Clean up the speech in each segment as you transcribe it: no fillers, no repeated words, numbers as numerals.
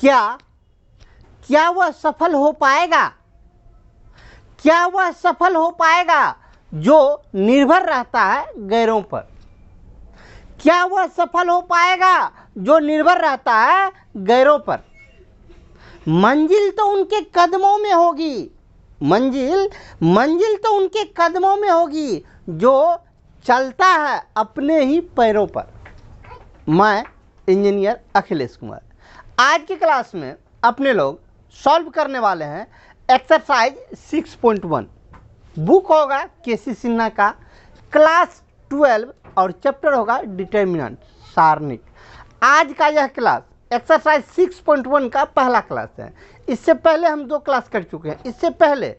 क्या क्या वह सफल हो पाएगा? क्या वह सफल हो पाएगा जो निर्भर रहता है गैरों पर? क्या वह सफल हो पाएगा जो निर्भर रहता है गैरों पर? मंजिल तो उनके कदमों में होगी, मंजिल तो उनके कदमों में होगी जो चलता है अपने ही पैरों पर। मैं इंजीनियर अखिलेश कुमार। आज की क्लास में अपने लोग सॉल्व करने वाले हैं एक्सरसाइज 6.1। बुक होगा केसी सिन्हा का, क्लास 12 और चैप्टर होगा डिटर्मिनेंट सारणिक। आज का यह क्लास एक्सरसाइज 6.1 का पहला क्लास है। इससे पहले हम 2 क्लास कर चुके हैं। इससे पहले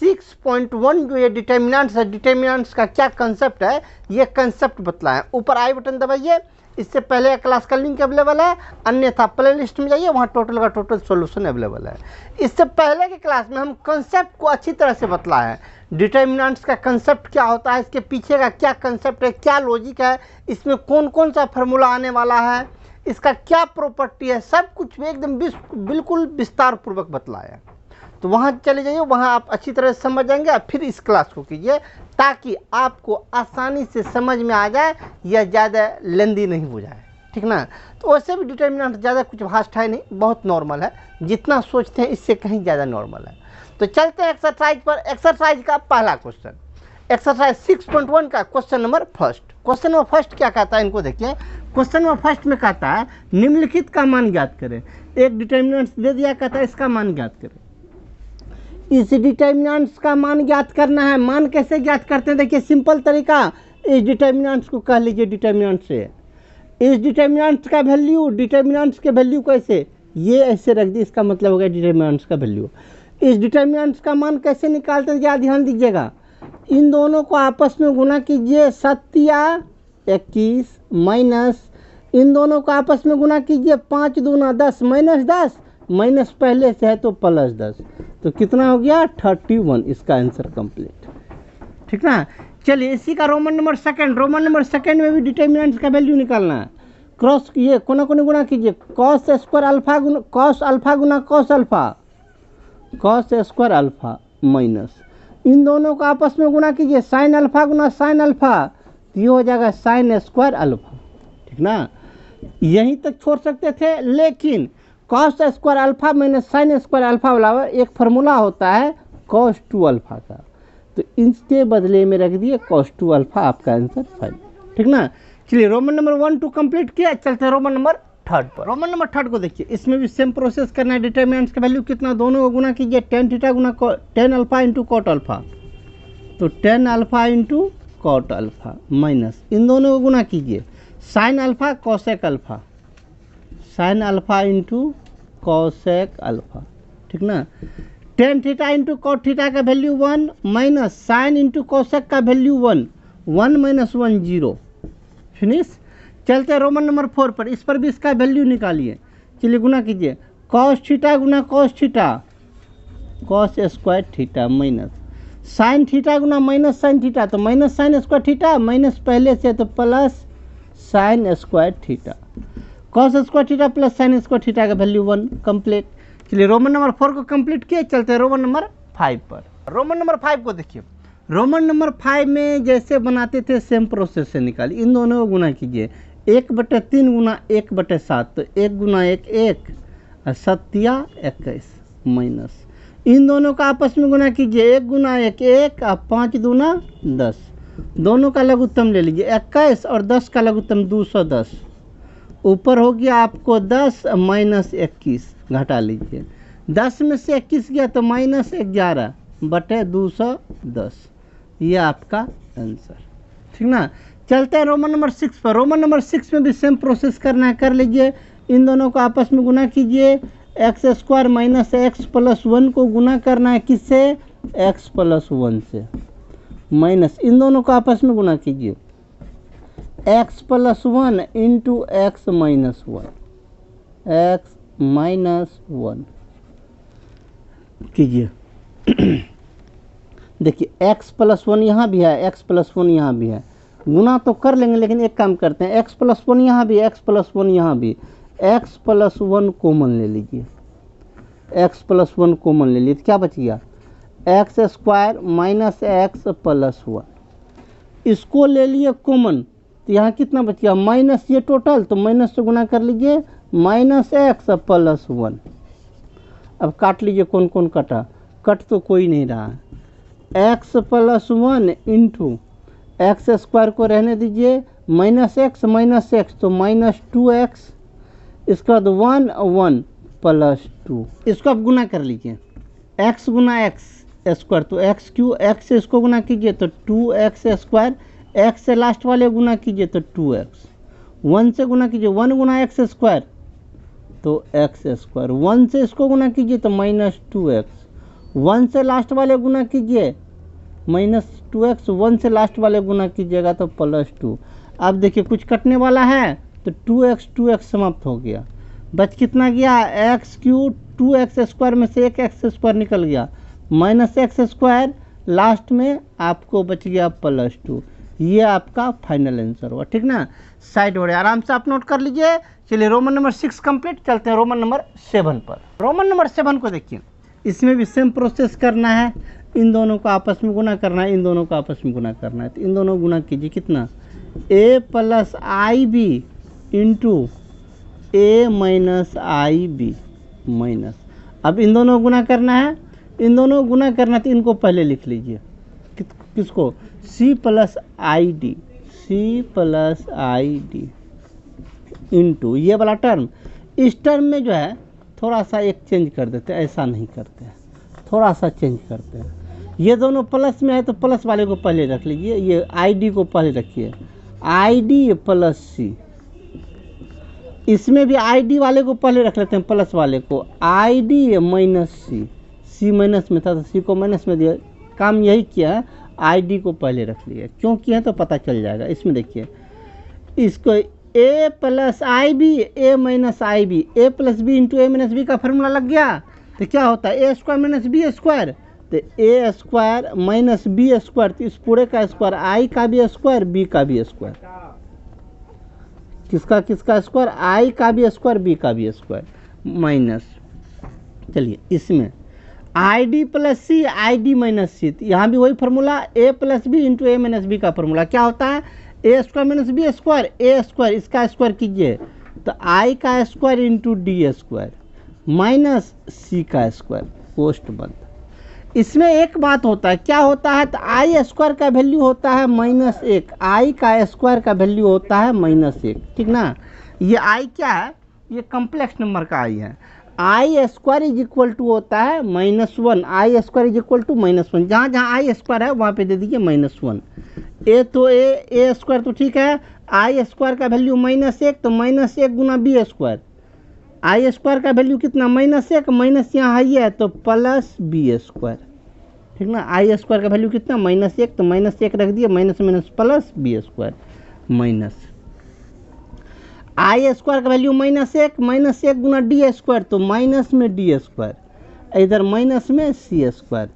6.1 जो ये डिटर्मिनेंट्स है, डिटर्मिनेंट्स का क्या कंसेप्ट है ये कंसेप्ट बतलाएं। ऊपर आई बटन दबाइए। इससे पहले क्लास का लिंक अवेलेबल है, अन्यथा प्ले लिस्ट में जाइए, वहाँ टोटल का टोटल सॉल्यूशन अवेलेबल है। इससे पहले की क्लास में हम कंसेप्ट को अच्छी तरह से बतलाए हैं। डिटर्मिनेंट्स का कंसेप्ट क्या होता है, इसके पीछे का क्या कंसेप्ट है, क्या लॉजिक है, इसमें कौन कौन सा फार्मूला आने वाला है, इसका क्या प्रॉपर्टी है, सब कुछ एकदम बिल्कुल विस्तार पूर्वक बतलाया। तो वहाँ चले जाइए, वहाँ आप अच्छी तरह से समझ जाएंगे। फिर इस क्लास को कीजिए ताकि आपको आसानी से समझ में आ जाए या ज़्यादा लेंदी नहीं हो जाए, ठीक ना। तो वैसे भी डिटर्मिनेंट ज़्यादा कुछ भास्ट है नहीं, बहुत नॉर्मल है, जितना सोचते हैं इससे कहीं ज़्यादा नॉर्मल है। तो चलते हैं एक्सरसाइज पर। एक्सरसाइज का पहला क्वेश्चन, एक्सरसाइज 6.1 का question number first. Question number first क्या कहता है, इनको देखिए। क्वेश्चन नंबर फर्स्ट में कहता है निम्नलिखित का मान ज्ञात करें। एक डिटर्मिनेंट दे दिया, कहता है इसका मान ज्ञात करें। इस डिटर्मिनेंट्स का मान ज्ञात करना है। मान कैसे ज्ञात करते हैं, देखिए सिंपल तरीका। इस डिटर्मिनेंट्स को कह लीजिए डिटर्मिनेंट से। इस डिटर्मिनेंट्स का वैल्यू, डिटर्मिनेंट्स के वैल्यू कैसे, ये ऐसे रख दी, इसका मतलब हो गया डिटर्मिनेंट्स का वैल्यू। इस डिटर्मिनेंट्स का मान कैसे निकालते हैं, ज़्यादा ध्यान दीजिएगा। इन दोनों को आपस में गुना कीजिए, 7 या 21 माइनस, इन दोनों को आपस में गुना कीजिए, 5 दूना 10 माइनस 10, माइनस पहले से है तो प्लस 10, तो कितना हो गया 31। इसका आंसर कंप्लीट, ठीक ना। चलिए इसी का Roman number second. Roman number second में भी डिटर्मिनेंट्स का वैल्यू निकालना है। क्रॉस ये कोना कोने गुना कीजिए, कॉस स्क्वायर अल्फा गुना कॉस अल्फा गुना cos alpha, cos square alpha minus, इन दोनों को आपस में गुना कीजिए, साइन अल्फा गुना साइन अल्फा, तो ये हो जाएगा साइन स्क्वायर अल्फा, ठीक ना। यहीं तक छोड़ सकते थे, लेकिन cos square alpha minus sine square alpha वाला एक फार्मूला होता है कॉस 2 अल्फा का, तो इसके बदले में रख दिए कॉस 2 अल्फा, आपका आंसर 5, ठीक ना। चलिए रोमन नंबर 1 2 कंप्लीट किया, चलते हैं रोमन नंबर थर्ड पर। रोमन नंबर थर्ड को देखिए, इसमें भी सेम प्रोसेस करना है। डिटर्मिनेंट्स का वैल्यू कितना, दोनों को गुना कीजिए, टेन थीटा गुना tan alpha into cot alpha, तो tan alpha into cot alpha minus, इन दोनों को गुना कीजिए, sine alpha cosec alpha, sine alpha into cosec alpha, ठीक ना। Tan theta into cot theta का value 1 minus sine into cosec का वैल्यू 1, 1 माइनस 1 0, फिनिश। चलते हैं रोमन नंबर 4 पर। इस पर भी इसका वैल्यू निकालिए। चलिए गुना कीजिए, कॉस थीटा गुना cos theta, cos square theta minus sine theta गुना माइनस साइन थीटा, तो minus sine square theta, minus पहले से तो plus sine square theta, cos square theta plus sine square theta का वैल्यू 1 कंप्लीट। चलिए Roman number 4 को complete किए, चलते हैं रोमन नंबर 5 पर। रोमन नंबर 5 को देखिए। रोमन नंबर 5 में जैसे बनाते थे सेम प्रोसेस से निकालिए, इन दोनों को गुना कीजिए, 1/3 गुना 1/7, तो 1 गुना 1 1 और 7 21 माइनस, इन दोनों का आपस में गुना कीजिए, 1 गुना 1 1 और 5 दूना 10, दोनों का लघुत्तम ले लीजिए, 21 और 10 का लघुत्तम 210, ऊपर हो गया आपको 10 माइनस 21, घटा लीजिए, 10 में से 21 गया तो माइनस 11/210, ये आपका आंसर, ठीक ना। चलते हैं रोमन नंबर 6 पर। रोमन नंबर 6 में भी सेम प्रोसेस करना है, कर लीजिए। इन दोनों को आपस में गुना कीजिए, x square minus x plus 1 को गुना करना है किससे, एक्स प्लस 1 से, माइनस इन दोनों को आपस में गुना कीजिए, x plus 1 into x minus 1, x minus 1 कीजिए। देखिए एक्स प्लस 1 यहाँ भी है, एक्स प्लस 1 यहाँ भी है, गुना तो कर लेंगे, लेकिन एक काम करते हैं, एक्स प्लस 1 यहाँ भी, एक्स प्लस 1 यहाँ भी, x प्लस 1 कॉमन ले लीजिए, x प्लस 1 कॉमन ले लीजिए तो क्या बच गया, x square minus x plus 1। इसको ले लिए कॉमन तो यहाँ कितना बच गया, माइनस, ये टोटल तो माइनस से गुना कर लीजिए, माइनस एक्स प्लस 1। अब काट लीजिए कौन कौन कटा, कट तो कोई नहीं रहा है। X plus 1 into x square को रहने दीजिए, माइनस एक्स तो माइनस 2x, इसके बाद 1 1 प्लस 2। इसको अब गुना कर लीजिए, x गुना एक्स स्क्वायर तो एक्स क्यू, एक्स से इसको गुना कीजिए तो 2x स्क्वायर, एक्स से लास्ट वाले गुना कीजिए तो 2x, 1 से गुना कीजिए 1 गुना एक्स स्क्वायर तो एक्स स्क्वायर, 1 से इसको गुना कीजिए तो माइनस 2x, 1 से लास्ट वाले गुना कीजिए माइनस 2x, 1 से लास्ट वाले गुना कीजिएगा तो प्लस 2। अब देखिए कुछ कटने वाला है तो 2x समाप्त हो गया, बच कितना गया, एक्स क्यू, 2x स्क्वायर में से एक एक्स स्क्वायर निकल गया, माइनस एक्स स्क्वायर, लास्ट में आपको बच गया प्लस 2। ये आपका फाइनल आंसर हुआ, ठीक ना। साइड हो रहा है, आराम से आप नोट कर लीजिए। चलिए रोमन नंबर 6 कंप्लीट, चलते हैं रोमन नंबर 7 पर। रोमन नंबर 7 को देखिए, इसमें भी सेम प्रोसेस करना है, इन दोनों को आपस में गुना करना है, इन दोनों को आपस में गुना करना है। तो इन दोनों गुना कीजिए, कितना, a plus I B into A minus I B minus, अब इन दोनों गुना करना है, इन दोनों गुना करना तो इनको पहले लिख लीजिए, किसको, c plus I D, C plus I D into ये वाला टर्म, इस टर्म में जो है थोड़ा सा एक चेंज कर देते हैं, ऐसा नहीं करते हैं, थोड़ा सा चेंज करते हैं। ये दोनों प्लस में है तो प्लस वाले को पहले रख लीजिए, ये आई डी को पहले रखिए, आई डी प्लस सी, इसमें भी आई डी वाले को पहले रख लेते हैं, प्लस वाले को, I D minus C, C minus में था तो सी को माइनस में दिया, काम यही किया, आई डी को पहले रख लिया, क्यों किया तो पता चल जाएगा। इसमें देखिए, इसको ए plus I B, A minus I B, A plus b into A minus b का फॉर्मूला लग गया तो क्या होता है, a square minus b square, तो ए स्क्वायर माइनस बी स्क्वायर, तो इस पूरे का स्क्वायर, आई का भी स्क्वायर, बी का भी स्क्वायर, किसका किसका स्क्वायर, आई का भी स्क्वायर, बी का भी स्क्वायर, माइनस, चलिए इसमें i d plus c, i D minus c, यहाँ भी वही formula, a plus b into A minus b का फार्मूला क्या होता है, a square minus b square, a square, इसका स्क्वायर कीजिए तो आई का square into d square minus c का स्क्वायर, पोस्ट बंद। इसमें एक बात होता है, क्या होता है, तो आई स्क्वायर का वैल्यू होता है -1, आई का स्क्वायर का वैल्यू होता है -1, ठीक ना। ये आई क्या है, ये कम्प्लेक्स नंबर का आई है, आई स्क्वायर इज इक्वल टू होता है -1, आई स्क्वायर इज इक्वल टू -1, जहाँ जहाँ आई स्क्वायर है वहाँ पे दे दीजिए -1। ए तो ए स्क्वायर तो ठीक है, आई स्क्वायर का वैल्यू -1 तो -1 गुना बी स्क्वायर, आई स्क्वायर का वैल्यू कितना, -1, माइनस यहाँ हाई है तो प्लस बी स्क्वायर, ठीक ना। आई स्क्वायर का वैल्यू कितना, -1 तो -1 रख दिए, minus minus plus b square minus, i square का वैल्यू -1 गुना डी स्क्वायर तो माइनस में डी स्क्वायर, इधर माइनस में सी स्क्वायर।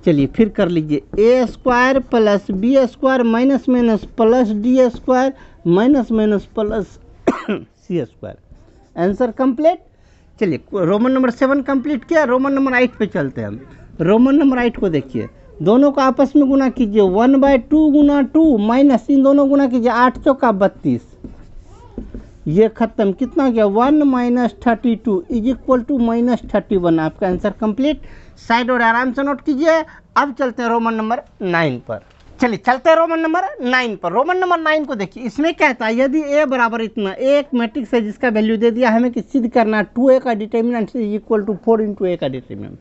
चलिए फिर कर लीजिए, a square plus b square minus minus plus d square minus minus plus c square, answer complete. चलिए रोमन नंबर 7 कंप्लीट किया, रोमन नंबर 8 पे चलते हैं हम। रोमन नंबर 8 को देखिए, दोनों को आपस में गुना कीजिए, 1/2 गुना 2 माइनस, इन दोनों गुना कीजिए, 8 चौका 32, ये खत्म, कितना गया, 1 माइनस 32 इज इक्वल टू -31, आपका आंसर कंप्लीट। साइड और आराम से नोट कीजिए। अब चलते हैं रोमन नंबर 9 पर। चलिए चलते हैं रोमन नंबर 9 पर। रोमन नंबर 9 को देखिए, इसमें क्या था, यदि ए बराबर इतना, ए एक मैट्रिक्स है जिसका वैल्यू दे दिया, हमें कि सिद्ध करना है 2a का determinant is equal to 4 into a का डिटर्मिनेंट।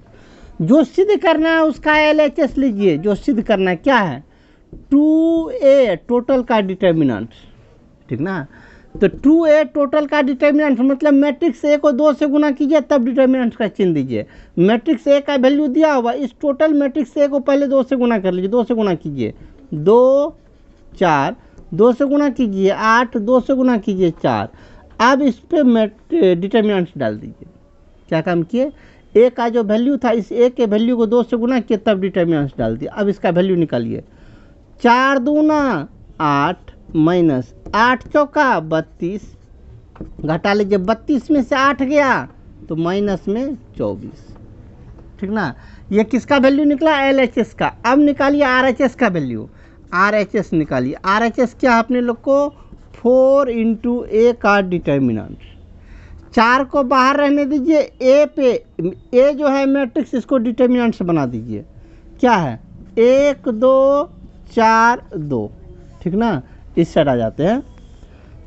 जो सिद्ध करना है उसका LHS लीजिए, जो सिद्ध करना है क्या है, 2a टोटल का डिटर्मिनेंट, ठीक ना। तो 2a टोटल का डिटर्मिनेंट मतलब मैट्रिक्स ए को 2 से गुना कीजिए तब डिटर्मिनेंट का चिन्ह दीजिए। मैट्रिक्स ए का वैल्यू दिया हुआ, इस टोटल मैट्रिक्स ए को पहले 2 से गुना कर लीजिए, 2 से गुना कीजिए, 2 4, 2 से गुना कीजिए 8, 2 से गुना कीजिए 4। अब इस पर डिटर्मिनेंट डाल दीजिए। क्या काम किए, ए का जो वैल्यू था, इस ए के वैल्यू को 2 से गुना किए तब डिटर्मिनेंट डाल दिया। अब इसका वैल्यू निकालिए, 4 दूना 8 माइनस 8 चौका 32, घटा लीजिए, 32 में से 8 गया तो माइनस में 24, ठीक ना। ये किसका वैल्यू निकला? LHS का। अब निकालिए RHS का वैल्यू। RHS निकालिए। RHS क्या है अपने लोग को? 4 × A का डिटर्मिनेंट। 4 को बाहर रहने दीजिए, ए पे, ए जो है मैट्रिक्स, इसको डिटर्मिनेंट से बना दीजिए। क्या है? 1 2 4 2, ठीक ना। इस साइड आ जाते हैं।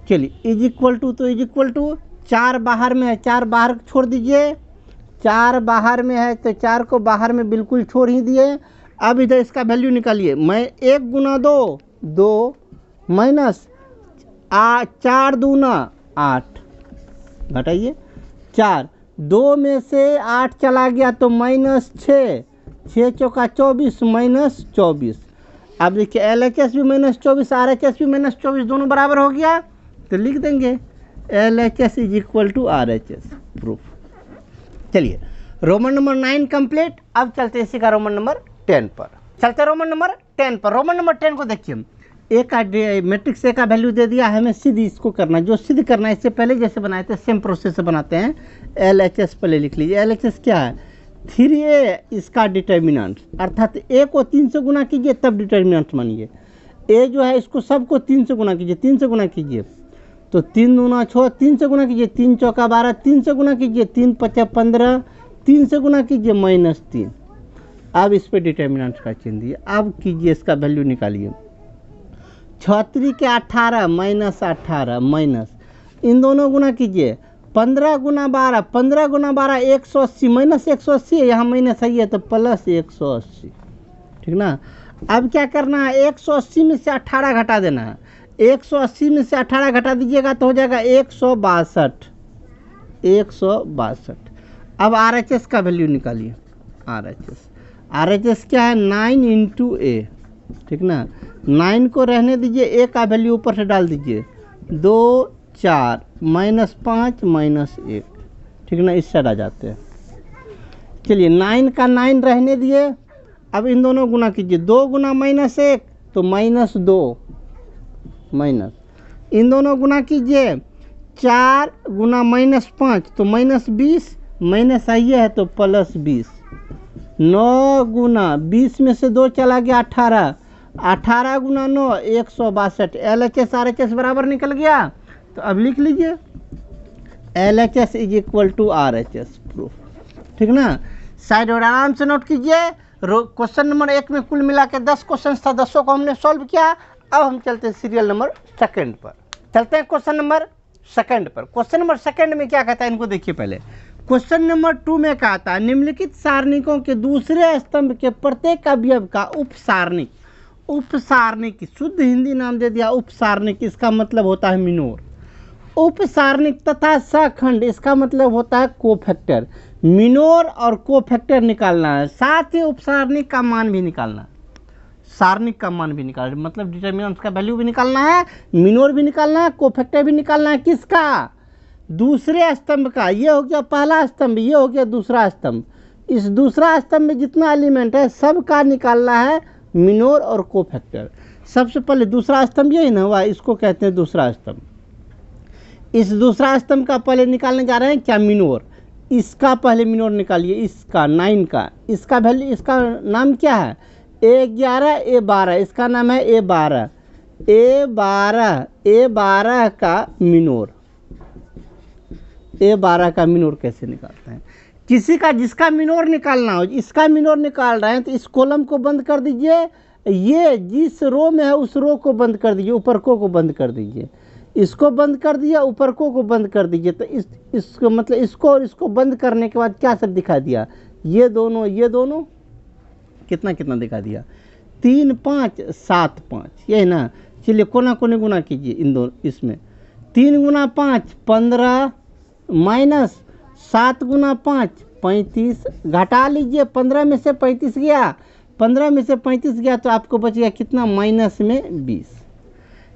चलिए इज इक्वल टू, तो इज इक्वल टू 4 बाहर में है, 4 बाहर छोड़ दीजिए। 4 बाहर में है तो 4 को बाहर में बिल्कुल छोड़ ही दिए। अब इधर इसका वैल्यू निकालिए। मैं 1 × 2 2 माइनस 4 दूना 8, घटाइए 4, 2 में से 8 चला गया तो माइनस 6, 6 चौका 24 माइनस 24। अब देखिए LHS भी माइनस 24, RHS भी माइनस 24, दोनों बराबर हो गया तो लिख देंगे LHS is equal to RHS, proof. चलिए रोमन नंबर 9 कंप्लीट। अब चलते इसी का रोमन नंबर 10 पर। चलते रोमन नंबर 10 पर। रोमन नंबर 10 को देखिए, ए का मैट्रिक्स ए का वैल्यू दे दिया, हमें सिद्ध इसको करना है। जो सिद्ध करना है इससे पहले जैसे बनाए थे सेम प्रोसेस से बनाते हैं। LHS पहले लिख लीजिए। LHS क्या है? 3A इसका डिटर्मिनेंट, अर्थात ए को 3 से गुना कीजिए तब डिटर्मिनेंट मानिए। ए जो है इसको सबको 3 से गुना कीजिए, 3 से गुना कीजिए तो 3 दूना 6, 3 से गुना कीजिए, 3 चौका 12, 3 से गुना कीजिए, 3 5 15, 3 से गुना कीजिए -3। अब इस पे डिटर्मिनेंट का चिन्ह दिए। अब कीजिए इसका वैल्यू निकालिए। 36 के 18 -18 माइनस, इन दोनों गुना कीजिए। 15 × 12, 15 × 12 180, माइनस 180 है, यहाँ माइनस आई है तो प्लस 180, ठीक ना। अब क्या करना है? 180 में से 18 घटा देना है। 180 में से 18 घटा दीजिएगा तो हो जाएगा 162, 162। अब RHS का वैल्यू निकालिए। RHS क्या है? 9 × A, ठीक ना। 9 को रहने दीजिए, ए का वैल्यू ऊपर से डाल दीजिए। 2 4 -5 -1, ठीक ना। इस साइड आ जाते हैं। चलिए 9 का 9 रहने दिए। अब इन दोनों गुना कीजिए। 2 गुना -1 तो -2 माइनस, इन दोनों गुना कीजिए। 4 गुना -5 तो -20, माइनस आइए है तो +20। 9 गुना 20 में से 2 चला गया 18, 18 गुना 9 162। LHS RHS बराबर निकल गया। तो अब लिख लीजिए LHS is equal to RHS, proof, ठीक ना। साइड और आराम से नोट कीजिए। क्वेश्चन नंबर 1 में कुल मिला के 10 क्वेश्चन था, 10 को हमने सॉल्व किया। अब हम चलते हैं सीरियल नंबर 2 पर। चलते हैं क्वेश्चन नंबर 2 पर। क्वेश्चन नंबर 2 में क्या कहता है इनको देखिए पहले। क्वेश्चन नंबर 2 में कहता है निम्नलिखित सारणिकों के दूसरे स्तंभ के प्रत्येक अवयव का उपसारणिक, उपसारणिक शुद्ध हिंदी नाम दे दिया उपसारणिक, इसका मतलब होता है मिनोर। उपसारणिक तथा सखंड, इसका मतलब होता है कोफैक्टर। मिनोर और कोफैक्टर निकालना है, साथ ही उपसारणिक का मान भी निकालना है, सारणिक का मान भी निकालना है, मतलब डिटर्मिनेंट का वैल्यू भी निकालना है, मिनोर भी निकालना है, कोफैक्टर भी निकालना है। किसका? दूसरे स्तंभ का। ये हो गया पहला स्तंभ, ये हो गया दूसरा स्तंभ। इस दूसरा स्तंभ में जितना एलिमेंट है सब का निकालना है मिनोर और कोफैक्टर। सबसे पहले दूसरा स्तंभ यही ना हुआ, इसको कहते हैं दूसरा स्तंभ। इस दूसरा स्तंभ का पहले निकालने जा रहे हैं क्या? मिनोर। इसका पहले मिनोर निकालिए, इसका 9 का। इसका वैल्यू, इसका नाम क्या है? A11 A12, इसका नाम है A12, A12 का मिनोर। A12 का मिनोर कैसे निकालते हैं? किसी का जिसका मिनोर निकालना हो, इसका मिनोर निकाल रहे हैं तो इस कॉलम को बंद कर दीजिए, ये जिस रो में है उस रो को बंद कर दीजिए, ऊपर को बंद कर दीजिए, इसको बंद कर दिया, ऊपर को बंद कर दीजिए। तो इसको मतलब इसको और इसको बंद करने के बाद क्या सब दिखा दिया? ये दोनों कितना कितना दिखा दिया? 3 5 7 5, यही ना। चलिए कोना कोने गुना कीजिए इन दोनों, इसमें 3 × 5 15 माइनस 7 × 5 35, घटा लीजिए। 15 में से 35 गया, 15 में से 35 गया तो आपको बच गया कितना? -20।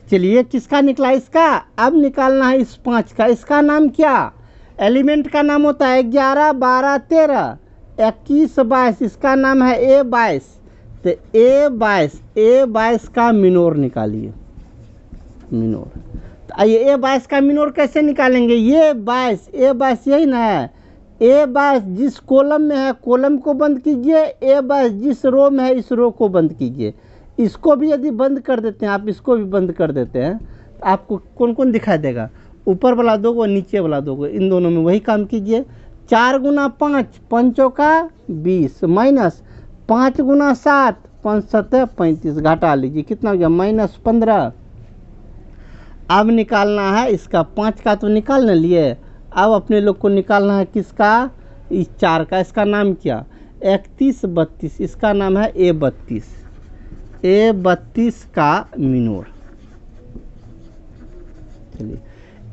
चलिए किसका निकला? इसका। अब निकालना है इस 5 का। इसका नाम क्या? एलिमेंट का नाम होता है 11 12 13 21 22, इसका नाम है A22। तो A22 का मिनोर निकालिए, मिनोर। तो आइए A22 का मीन और कैसे निकालेंगे? ये 22 A22 यही ना है। A22 जिस कॉलम में है कॉलम को बंद कीजिए, A22 जिस रो में है इस रो को बंद कीजिए। इसको भी यदि बंद कर देते हैं आप, इसको भी बंद कर देते हैं, तो आपको कौन कौन दिखाई देगा? ऊपर वाला 2 को, नीचे वाला 2 को, इन दोनों में वही काम कीजिए। 4 गुना 5 5 का 20 माइनस 5 गुना 7 5 7 35, घटा लीजिए कितना हो गया? -15। अब निकालना है इसका 5 का, तो निकाल न लिए। अब अपने लोग को निकालना है किसका? इस 4 का। इसका नाम क्या? 31 32, इसका नाम है A32। A32 का मिनोर। चलिए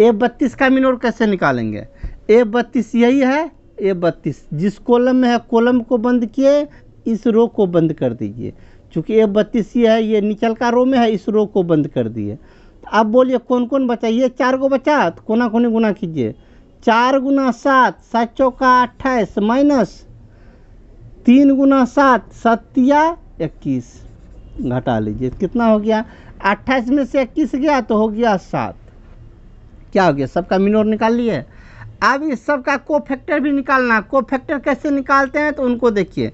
A32 का मिनोर कैसे निकालेंगे? A32 यही है। A32 जिस कॉलम में है कॉलम को बंद किए, इस रो को बंद कर दीजिए। चूँकि A32 ये है, ये नीचल का रो में है, इस रो को बंद कर दिए। अब बोलिए कौन कौन बचा? ये 4 को बचा, तो कोना कोनी गुना कीजिए। 4 गुना 7 7 चौका 28 माइनस 3 गुना 7 7 या 21, घटा लीजिए कितना हो गया? 28 में से 21 गया तो हो गया 7। क्या हो गया? सबका मिनोर निकाल लिए। अब इस सब का को फैक्टर भी निकालना। को फैक्टर कैसे निकालते हैं तो उनको देखिए।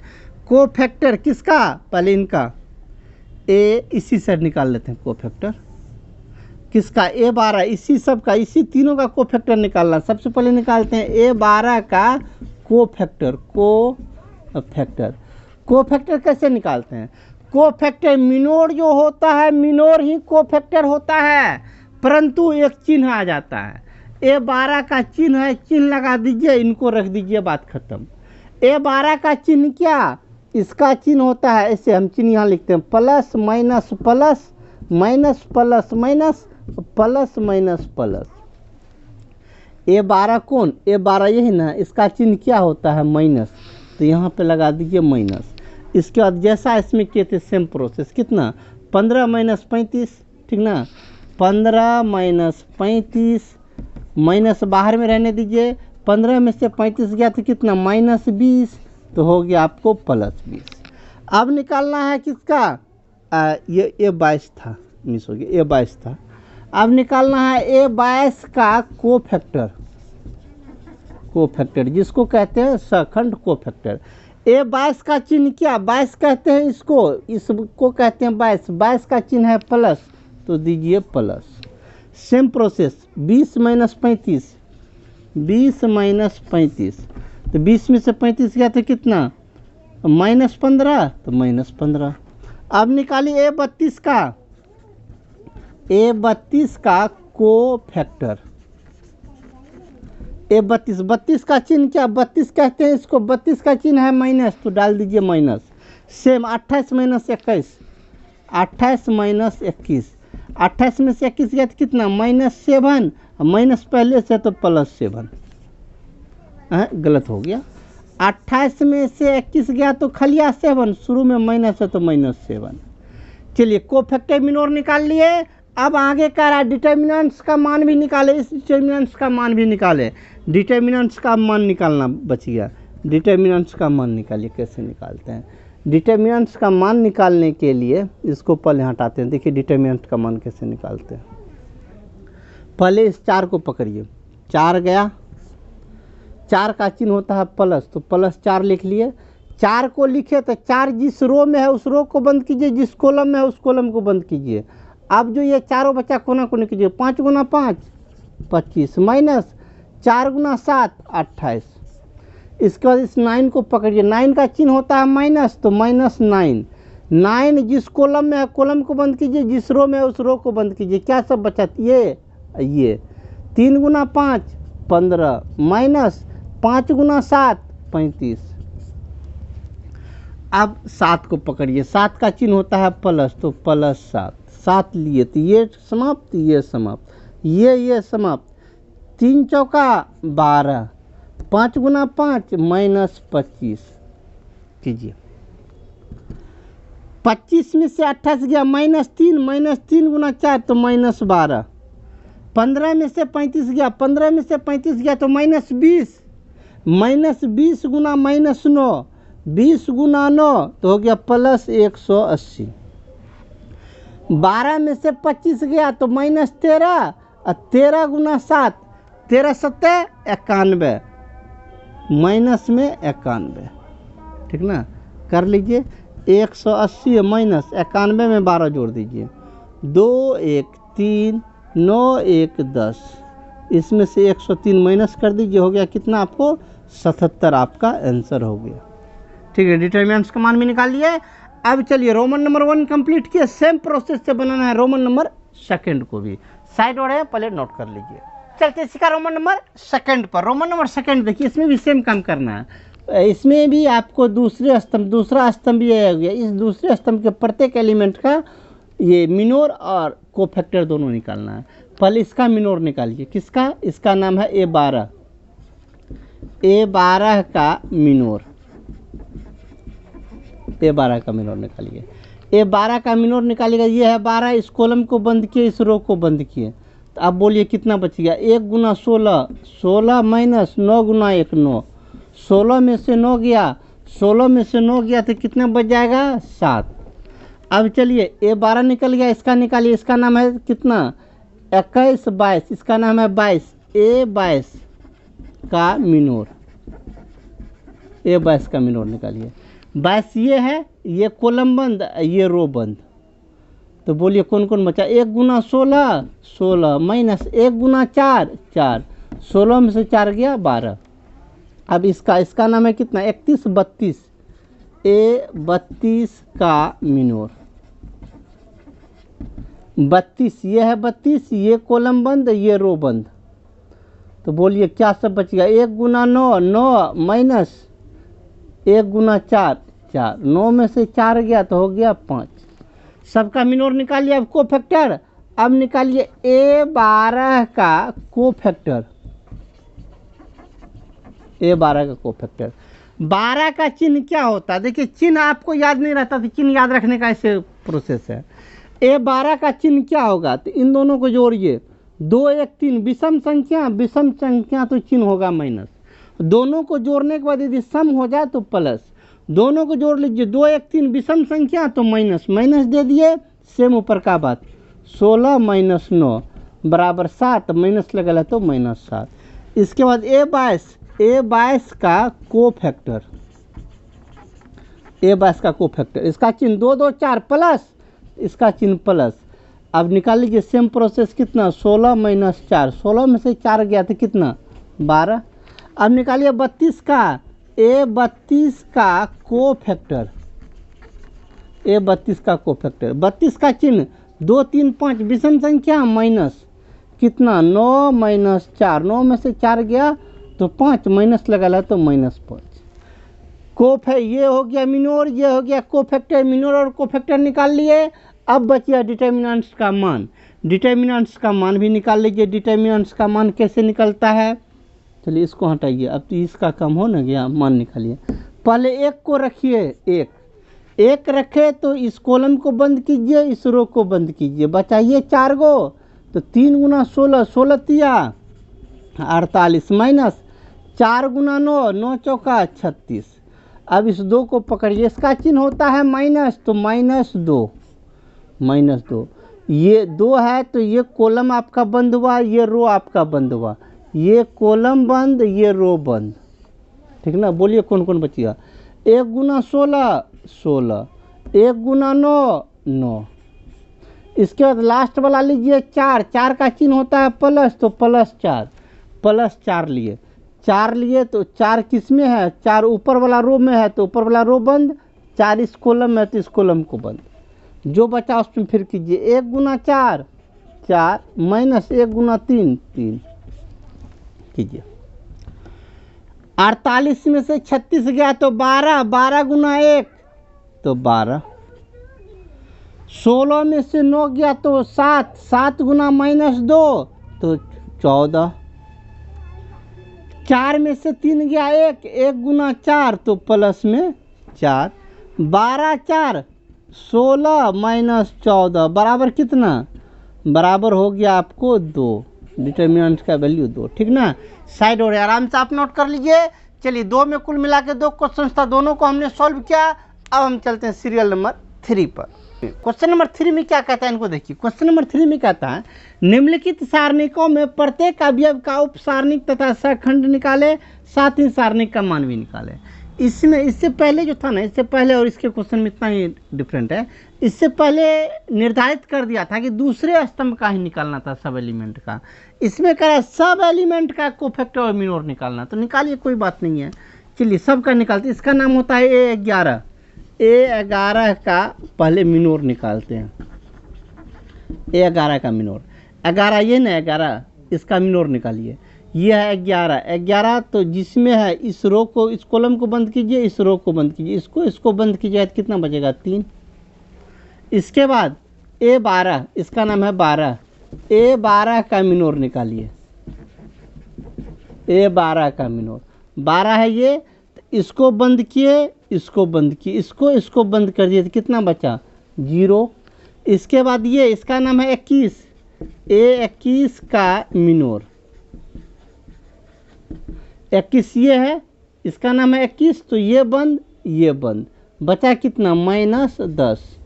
को फैक्टर किसका? पहले इनका इसी से निकाल लेते हैं। को फैक्टर किसका? A12, इसी सब का, इसी तीनों का को फैक्टर निकालना। सबसे पहले निकालते हैं A12 का को फैक्टर। को फैक्टर कैसे निकालते हैं? को फैक्टर मिनोर जो होता है, मिनोर ही को फैक्टर होता है, परंतु एक चिन्ह आ जाता है। A12 का चिन्ह है, चिन्ह लगा दीजिए, इनको रख दीजिए, बात खत्म। A12 का चिन्ह क्या? इसका चिन्ह होता है ऐसे, हम चिन्ह यहाँ लिखते हैं plus minus plus minus plus minus plus minus plus. A12 कौन? A12 यही ना। इसका चिन्ह क्या होता है? माइनस, तो यहाँ पे लगा दीजिए माइनस। इसके बाद जैसा इसमें किए थे सेम प्रोसेस। कितना? 15 माइनस 35, ठीक ना? 15 माइनस 35, माइनस बाहर में रहने दीजिए। 15 में से 35 गया तो कितना? -20, तो हो गया आपको +20। अब निकालना है किसका? ये A22 था, मिस हो गया, A22 था। अब निकालना है A22 का को फैक्टर, जिसको कहते हैं सखंड को फैक्टर। A22 का चिन्ह क्या? 22 कहते हैं इसको कहते हैं 22। 22 का चिन्ह है प्लस, तो दीजिए plus. Same process. 20 minus 35, 20 minus 35, तो 20 में से 35 गया तो कितना? -15, तो -15। अब निकालिए A32 का को फैक्टर। A32, 32 का चिन्ह क्या? 32 कहते हैं इसको, 32 का चिन्ह है माइनस, तो डाल दीजिए माइनस। सेम 28 माइनस 21, 28 माइनस 21, 28 में से 21 गया तो कितना? -7, माइनस पहले से तो +7। गलत हो गया। 28 में से 21 गया तो खलिया 7, शुरू में माइनस है तो -7। चलिए को फैक्टर मिनोर निकाल लिए। अब आगे कह रहा है डिटर्मिनेंट्स का मान भी निकाले। इस डिटर्मिनेंट्स का मान भी निकाले। डिटर्मिनेंट्स का मान निकालना बच गया। डिटर्मिनेंट्स का मान निकालिए। कैसे निकालते हैं? डिटर्मिनेंट्स का मान निकालने के लिए इसको पहले हटाते हैं। देखिए डिटर्मिनेंट का मान कैसे निकालते हैं। पहले इस 4 को पकड़िए। 4 गया, 4 का चिन्ह होता है प्लस, तो +4 लिख लिए। 4 को लिखे तो 4 जिस रो में है उस रो को बंद कीजिए, जिस कॉलम में है उस कॉलम को बंद कीजिए। अब जो ये चारों बच्चा कोना कोने कीजिए। 5 गुना 5 25 माइनस 4 गुना 7 28। इसके बाद इस 9 को पकड़िए। 9 का चिन्ह होता है माइनस, तो -9। 9 जिस कॉलम में है कॉलम को बंद कीजिए, जिस रो में है उस रो को बंद कीजिए। क्या सब बचा? ये 3 गुना 5 15 माइनस 5 गुना 7 35। अब 7 को पकड़िए। 7 का चिन्ह होता है प्लस, तो +7। 7 लिए तो ये समाप्त, ये समाप्त, ये समाप्त। 3 चौका 12, 5 गुना 5 -25 कीजिए। 25 में से 28 गया -3 गुना 4 तो -12। 15 में से 35 गया, 15 में से 35 गया तो -20, -20 गुना -9, 20 गुना 9 तो हो गया +180। 12 में से 25 गया तो -13, और 13 गुना 7, 13 सत्ते 91, माइनस में 91, ठीक ना। कर लीजिए 180 माइनस 91 में 12 जोड़ दीजिए, 2 1 3 9 1 10, इसमें से 103 माइनस कर दीजिए, हो गया कितना आपको 77 आपका आंसर हो गया। ठीक है, डिटरमिनेंट्स का मान भी निकाल लिए। अब चलिए रोमन नंबर 1 कंप्लीट किए, सेम प्रोसेस से बनाना है रोमन नंबर 2 को भी। साइड और है पहले नोट कर लीजिए। चलते सीखा रोमन नंबर 2 पर। रोमन नंबर 2 देखिए, इसमें भी सेम काम करना है। इसमें भी आपको दूसरा स्तंभ ये हो गया, इस दूसरे स्तंभ के प्रत्येक एलिमेंट का ये मिनोर और कोफैक्टर दोनों निकालना है। पहले इसका मिनोर निकालिए, किसका, इसका नाम है A12, A12 का मिनोर, A12 का मिनोर निकालिए। A12 का मिनोर निकालिएगा, ये है 12, इस कॉलम को बंद किए, इस रो को बंद किए, तो अब बोलिए कितना बचेगा, 1 गुना 16, 16 माइनस 9 गुना 1 9, 16 में से 9 गया, 16 में से 9 गया तो कितना बच जाएगा 7। अब चलिए A12 निकल गया, इसका निकालिए, इसका नाम है कितना 21 22, इसका नाम है 22, A22 का मिनोर, A22 का मिनोर निकालिए। 22 ये है, ये कॉलम बंद, ये रो बंद, तो बोलिए कौन कौन बचा, 1 गुना 16 16 माइनस 1 गुना 4 4, 16 में से 4 गया 12। अब इसका नाम है कितना 31 32, A32 का मिनोर, 32 ये है 32, ये कॉलम बंद, ये रो बंद, तो बोलिए क्या सब बच गया, 1 गुना 9 9 माइनस 1 गुना 4 4, 9 में से 4 गया तो हो गया 5। सबका मिनोर निकालिए। अब कोफैक्टर, अब निकालिए A12 का कोफैक्टर, A12 का कोफैक्टर। 12 का चिन्ह क्या होता है, देखिए चिन्ह आपको याद नहीं रहता तो चिन्ह याद रखने का ऐसे प्रोसेस है। A12 का चिन्ह क्या होगा, तो इन दोनों को जोड़िए, 2 1 3 विषम संख्या तो चिन्ह होगा माइनस, दोनों को जोड़ने के बाद यदि सम हो जाए तो प्लस, दोनों को जोड़ लीजिए, 2 1 3 विषम संख्या तो माइनस, माइनस दे दिए, सेम ऊपर का बात, 16 माइनस 9 बराबर 7, माइनस लगा तो -7। इसके बाद A22 का कोफैक्टर, A22 का कोफैक्टर, इसका चिन्ह 2 2 4 प्लस, इसका चिन्ह प्लस। अब निकाल लीजिए सेम प्रोसेस, कितना 16 माइनस 4, 16 में से 4 गया तो कितना 12। अब निकालिए 32 का, A32 का कोफैक्टर, A32 का कोफैक्टर, 32 का चिन्ह 2 3 5 विषम संख्या माइनस कितना 9 माइनस 4, 9 में से 4 गया तो 5, माइनस लगा तो -5। कोफ है, ये हो गया मिनोर, ये हो गया कोफैक्टर। मिनोर और कोफैक्टर निकाल लिए। अब बचिया डिटर्मिनेंट्स का मान, डिटर्मिनेंट्स का मान भी निकाल लीजिए। डिटर्मिनेंट्स का मान कैसे निकलता है, चलिए इसको हटाइए, अब तो इसका कम हो ना गया, मान निकालिए। पहले 1 को रखिए, 1 रखे तो इस कॉलम को बंद कीजिए, इस रो को बंद कीजिए, बचाइए 4 गो, तो 3 गुना 16, 16 तिया 48 माइनस 4 गुना 9, 9 चौका 36। अब इस 2 को पकड़िए, इसका चिन्ह होता है माइनस, तो -2, -2, ये 2 है तो ये कॉलम आपका बंद हुआ, ये रो आपका बंद हुआ, ये कॉलम बंद, ये रो बंद, ठीक ना। बोलिए कौन कौन बचिएगा, 1 गुना 16 16, 1 गुना 9 9। इसके बाद लास्ट वाला लीजिए 4, 4 का चिन्ह होता है प्लस, तो +4 लिए, 4 लिए तो 4 किस में है, 4 ऊपर वाला रो में है तो ऊपर वाला रो बंद, 4 इस कॉलम में है तो इस कॉलम को बंद। जो बचा उसमें फिर कीजिए, 1 गुना 4 4 माइनस 1 गुना 3 3 कीजिए। 48 में से 36 गया तो 12, 12 गुना 1 तो 12, 16 में से 9 गया तो 7, 7 गुना -2 तो 14, 4 में से 3 गया 1, 1 गुना 4 तो प्लस में 4, 12 4 16 माइनस 14 बराबर कितना, बराबर हो गया आपको 2। डिटर्मिनेंट का वैल्यू 2, ठीक ना। साइड हो रहा है, आराम से आप नोट कर लीजिए। चलिए 2 में कुल मिला के 2 क्वेश्चन था, दोनों को हमने सॉल्व किया। अब हम चलते हैं सीरियल नंबर 3 पर। क्वेश्चन नंबर 3 में क्या कहता है, इनको देखिए। क्वेश्चन नंबर 3 में कहता है निम्नलिखित सारणिकों में प्रत्येक अवयव का उप सारणिक तथा सहखंड निकाले, साथ ही सारणिक का मान भी निकाले। इसमें इससे पहले जो था ना, इससे पहले और इसके क्वेश्चन में इतना ही डिफरेंट है। इससे पहले निर्धारित कर दिया था कि दूसरे स्तंभ का ही निकालना था, सब एलिमेंट का। इसमें कह रहा है सब एलिमेंट का कोफैक्टर और मिनोर निकालना। तो निकालिए, कोई बात नहीं है, चलिए सबका निकालते। इसका नाम होता है A11। A11 का पहले मिनोर निकालते हैं। A11 का मिनोर 11, ये ना 11, इसका मिनोर निकालिए। ये है 11, तो जिसमें है इस रो को, इस कॉलम को बंद कीजिए, इस रो को बंद कीजिए, इसको बंद कीजिए, तो कितना बचेगा 3। इसके बाद A12, इसका नाम है 12। A12 का मिनोर निकालिए। A12 का मिनोर 12 है ये, तो इसको बंद किए, इसको बंद किए, इसको बंद कर दिए, तो कितना बचा 0। इसके बाद ये, इसका नाम है 21। A21 का मिनोर 21 ये है, इसका नाम है 21, तो ये बंद, बचा कितना -10।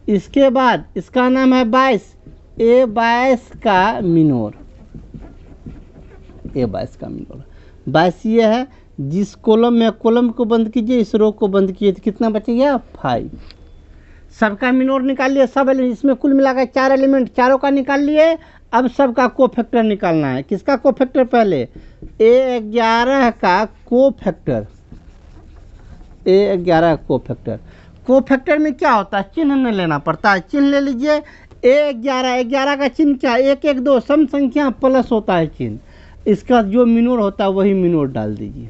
इसके बाद इसका नाम है 22। A22 का मिनोर 22 ये है, जिस कॉलम में, कॉलम को बंद कीजिए, इस रो को बंद कीजिए, तो कितना बचेगा 5। सबका मिनोर निकाल लिए, सब एलिमेंट, इसमें कुल मिलाकर 4 एलिमेंट, चारों का निकाल लिए। अब सबका कोफैक्टर निकालना है। किसका कोफैक्टर? पहले A11 का कोफैक्टर। A11 कोफैक्टर, कोफैक्टर में क्या होता है, चिन्ह नहीं लेना पड़ता है। चिन्ह ले लीजिए। A11 का चिन्ह क्या, 1 1 2 सम संख्या प्लस होता है चिन्ह। इसका जो मिनोर होता है वही मिनोर डाल दीजिए।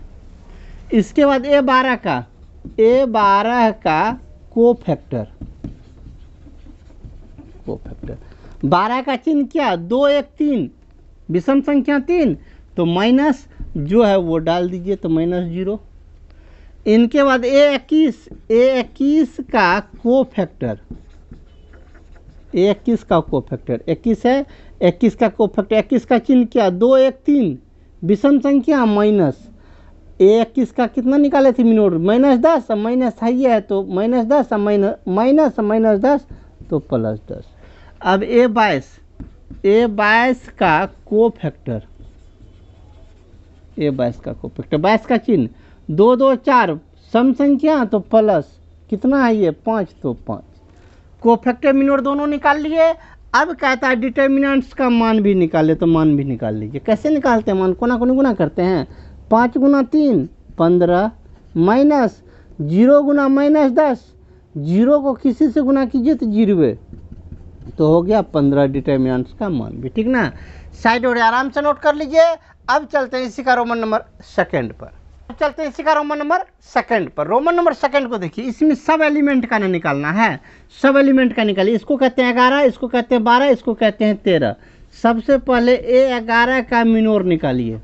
इसके बाद A12 का कोफैक्टर। 12 का चिन्ह क्या, 2 1 3, विषम संख्या 3, तो माइनस जो है वो डाल दीजिए, तो -0। इनके बाद A21 का कोफैक्टर। A21 का कोफैक्टर 21 है, 21 का कोफैक्टर। 21 का चिन्ह क्या, 2 1 3, विषम संख्या माइनस। A21 का कितना निकाले थे मिनोर, -10, माइनस है ये है, तो -10, -10 तो +10। अब A22 का कोफैक्टर। A22 का कोफैक्टर, 22 का चिन्ह 2 2 4, सम संख्या तो प्लस, कितना है ये 5, तो 5। कोफैक्टर मिनोर दोनों निकाल लिए। अब कहता है डिटर्मिनेंट्स का मान भी निकाले, तो मान भी निकाल लीजिए। कैसे निकालते हैं मान, कोना कोनी गुना करते हैं। 5 × 3 15, माइनस 0 × -10, 0 को किसी से गुना कीजिए तो 0, तो हो गया 15 डिटर्मिनेंट्स का मान भी, ठीक ना। साइड और आराम से नोट कर लीजिए। अब चलते हैं इसी का रोमन नंबर सेकंड पर। रोमन नंबर सेकंड को देखिए। इसमें सब एलिमेंट का ना निकालना है, सब एलिमेंट का निकालिए। इसको कहते हैं 11, इसको कहते हैं 12, इसको कहते हैं 13। सबसे पहले A11 का मिनोर निकालिए।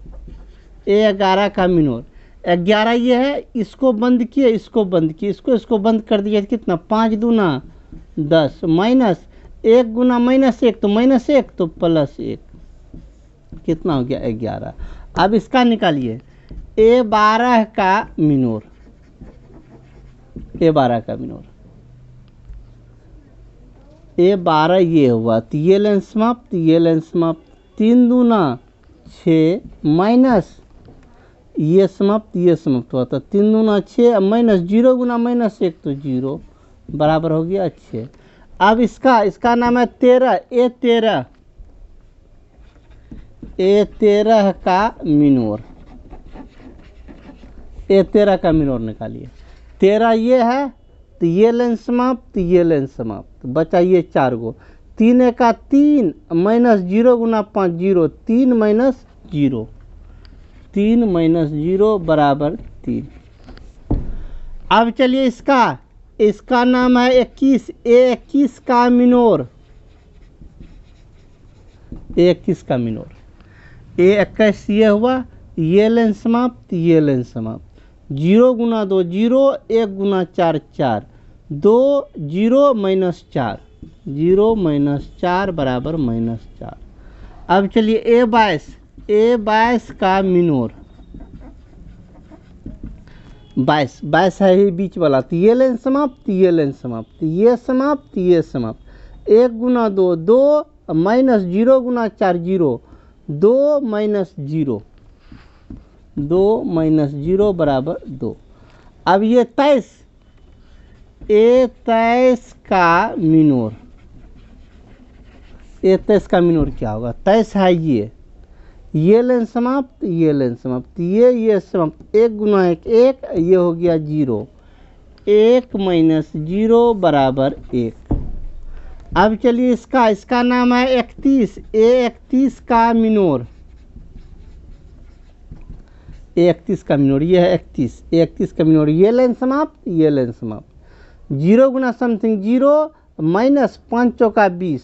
A11 का मिनोर 11 ये है, इसको बंद किए, इसको बंद किए, इसको बंद कर दिए, कितना 5 दूना 10, माइनस 1 गुना -1, तो -1 तो +1, कितना हो गया 11। अब इसका निकालिए A12 का मिनोर। A12 ये हुआ, तो ये लाइन समाप्त, ये लाइन समाप्त। 3 दूना 6, माइनस ये समाप्त, ये समाप्त हुआ, तो 3 दूना 6, माइनस 0 गुना -1 तो 0, बराबर हो गया 6। अब इसका नाम है 13। A13 का मिनोर। A13 का मिनोर निकालिए। 13 ये है, तो ये लाइन समाप्त, ये लाइन समाप्त, बचा ये 4 गो। 3 1 का 3, माइनस 0 गुना 5 0, 3 माइनस 0, 3 माइनस 0 बराबर 3। अब चलिए इसका नाम है 21। A21 का मिनोर। A21 का मिनोर। A21 ये हुआ, ये लाइन समाप्त, ये लाइन समाप्त। 0 गुना 2 0, 1 गुना 4 4, 2 0 -4, 0 -4 बराबर -4। अब चलिए A22 का मिनोर। 22 22 है ये बीच वाला, तो ये लाइन समाप्त, ये लाइन समाप्त, ये समाप्त, ये समाप्त। 1 गुना 2 2 माइनस 0 गुना 4 0, 2 माइनस 0, 2 माइनस 0 बराबर 2। अब ये 23, ये 23 का मिनोर, ये 23 का मिनोर क्या होगा? 23 है ये लाइन समाप्त, ये लाइन समाप्त, ये समाप्त। 1 गुना 1 1, ये हो गया 0, 1 माइनस 0 बराबर 1। अब चलिए इसका नाम है 31, ये 31 का मिनोर, 31 का मिनोर, ये है 31, 31 का मिनोर, ये लाइन समाप्त, ये लाइन समाप्त। 0 गुना समथिंग 0 माइनस 5 चौका 20,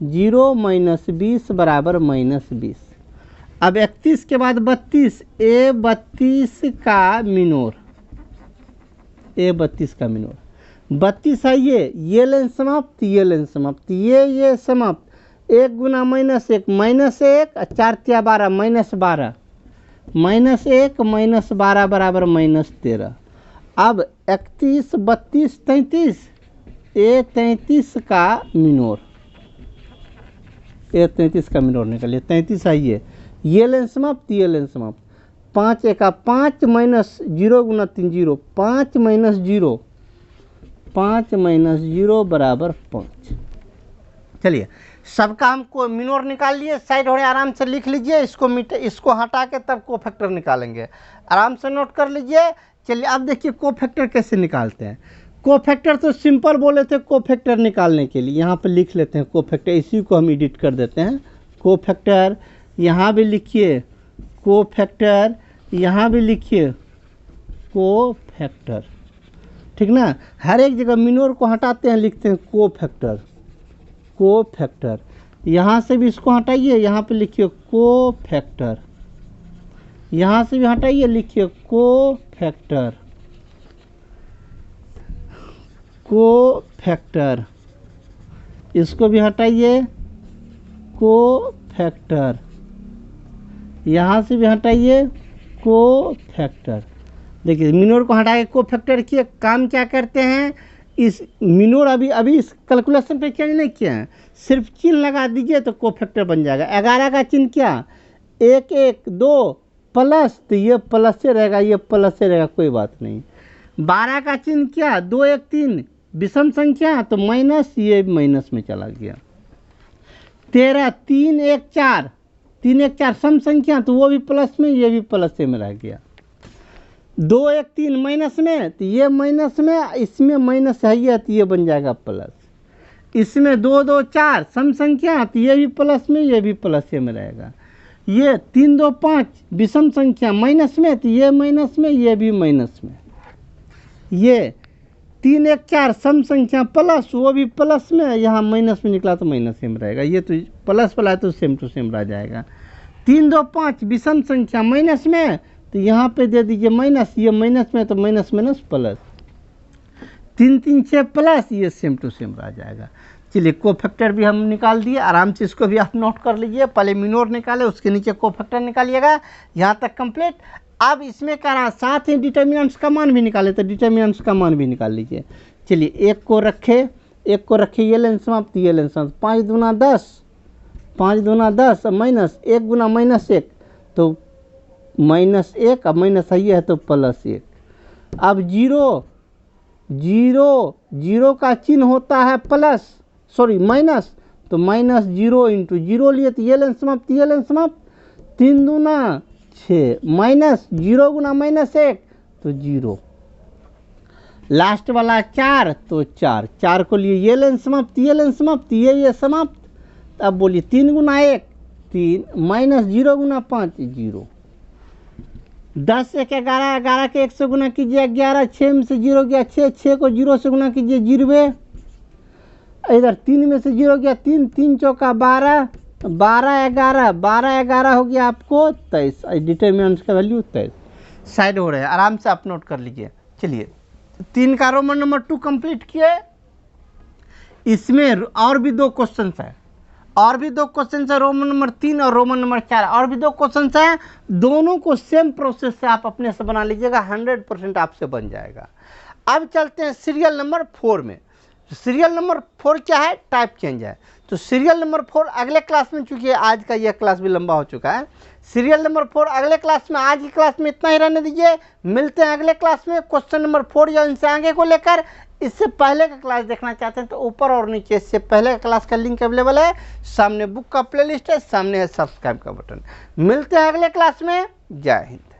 0 माइनस 20 बराबर माइनस 20। अब 31 के बाद 32, ए 32 का मिनोर, ए 32 का मिनोर, 32 है ये लाइन समाप्त, ये लाइन समाप्त, ये समाप्त। 1 गुना माइनस 1 माइनस 1, 4 तिया 12 माइनस 12, माइनस 1 माइनस 12 बराबर माइनस 13। अब 31 32 33, ए 33 का मिनोर, ए 33 का मिनोर निकलिए, 33 है ये लाइन समाप्त, ये लाइन समाप्त। 5 1 5 माइनस 0 गुना 3 0, 5 माइनस 0, 5 माइनस 0 बराबर 5। चलिए सबका हमको मिनोर निकाल लिए, साइड हो रहे आराम से लिख लीजिए, इसको हटा के तब कोफैक्टर निकालेंगे, आराम से नोट कर लीजिए। चलिए अब देखिए कोफैक्टर कैसे निकालते हैं। कोफैक्टर तो सिंपल बोले थे कोफैक्टर निकालने के लिए, यहाँ पे लिख लेते हैं कोफैक्टर, इसी को हम एडिट कर देते हैं। कोफैक्टर यहाँ भी लिखिए, कोफैक्टर यहाँ भी लिखिए, कोफैक्टर, ठीक ना। हर एक जगह मिनोर को हटाते हैं, लिखते हैं कोफैक्टर, कोफैक्टर। यहाँ से भी इसको हटाइए, यहाँ पे लिखिए कोफैक्टर, यहाँ से भी हटाइए, लिखिए कोफैक्टर, कोफैक्टर। इसको भी हटाइए, कोफैक्टर, यहाँ से भी हटाइए, कोफैक्टर। देखिए मिनोर को हटा के कोफैक्टर किए, काम क्या करते हैं, इस मिनोर अभी इस कैलकुलेशन पे चेंज नहीं किया है, सिर्फ चिन्ह लगा दीजिए तो कोफैक्टर बन जाएगा। 11 का चिन्ह क्या, 1 1 2 प्लस, तो ये प्लस से रहेगा, ये प्लस से रहेगा, कोई बात नहीं। 12 का चिन्ह क्या, 2 1 3 विषम संख्या, तो माइनस, ये माइनस में चला गया। 13 3 1 4, 3 1 4 सम संख्या, तो वो भी प्लस में, ये भी प्लस में रह गया। 2 1 3 माइनस में, तो ये माइनस में, इसमें माइनस है, तो ये बन जाएगा प्लस। इसमें 2 2 4 सम संख्या, तो ये भी प्लस में, ये भी प्लस में रहेगा। ये 3 2 5 विषम संख्या माइनस में, तो ये माइनस में, ये भी माइनस में। ये 3 1 4 सम संख्या प्लस, वो भी प्लस में, यहाँ माइनस में निकला तो माइनस में रहेगा। ये तो प्लस वाला है तो सेम टू सेम रह जाएगा। 3 2 5 विषम संख्या माइनस में, तो यहाँ पे दे दीजिए माइनस, ये माइनस में, तो माइनस माइनस प्लस। 3 3 6 प्लस, ये सेम टू सेम रह जाएगा। चलिए कोफैक्टर भी हम निकाल दिए, आराम से इसको भी आप नोट कर लीजिए। पहले मिनोर निकाले, उसके नीचे कोफैक्टर निकालिएगा, यहाँ तक कंप्लीट। अब इसमें करा साथ ही डिटर्मिनेंट्स का मान भी निकाले, तो डिटर्मिनेंट्स का मान भी निकाल लीजिए। चलिए एक को रखे, ये लाइन समाप्त, ये लाइन समाप्त। 5 दूना 10, 5 दूना 10 माइनस 1 गुना माइनस 1, तो माइनस 1, अब माइनस है तो प्लस 1। अब 0 0 का चिन्ह होता है प्लस, सॉरी माइनस, तो माइनस 0 इंटू 0 लिए, तो ये लाइन समाप्त, ये लाइन समाप्त। 3 दूना 6 माइनस 0 गुना माइनस 1, तो 0। लास्ट वाला 4, तो 4 को लिए, ये लाइन समाप्त, ये लाइन समाप्त, ये समाप्त। अब बोलिए 3 गुना 1 3, माइनस 0 गुना 5 0। 10 1 11, 11 के 1 से गुना कीजिए 11, 6 में से 0 गया 6, 6 को 0 से गुना कीजिए 0। इधर 3 में से 0 गया 3, 3 चौका 12, 12 11, 12 11 हो गया आपको 23। डिटर्मिनेंट का वैल्यू 23 साइड हो रहा है, आराम से आप नोट कर लीजिए। चलिए 3 का रोमन नंबर 2 कंप्लीट किए। इसमें और भी 2 क्वेश्चन है, और भी 2 क्वेश्चन है, रोमन नंबर 3 और रोमन नंबर 4, और भी 2 क्वेश्चन हैं। दोनों को सेम प्रोसेस से आप अपने से बना लीजिएगा, 100% आपसे बन जाएगा। अब चलते हैं सीरियल नंबर 4 में। सीरियल नंबर 4 क्या है? टाइप चेंज है। तो सीरियल नंबर 4 अगले क्लास में, चूंकि आज का यह क्लास भी लंबा हो चुका है, सीरियल नंबर 4 अगले क्लास में, आज की क्लास में इतना ही रहने दीजिए। मिलते हैं अगले क्लास में क्वेश्चन नंबर 4 या इनसे आगे को लेकर। इससे पहले का क्लास देखना चाहते हैं तो ऊपर और नीचे इससे पहले का क्लास का लिंक अवेलेबल है, सामने बुक का प्लेलिस्ट है, सामने है सब्सक्राइब का बटन। मिलते हैं अगले क्लास में। जय हिंद।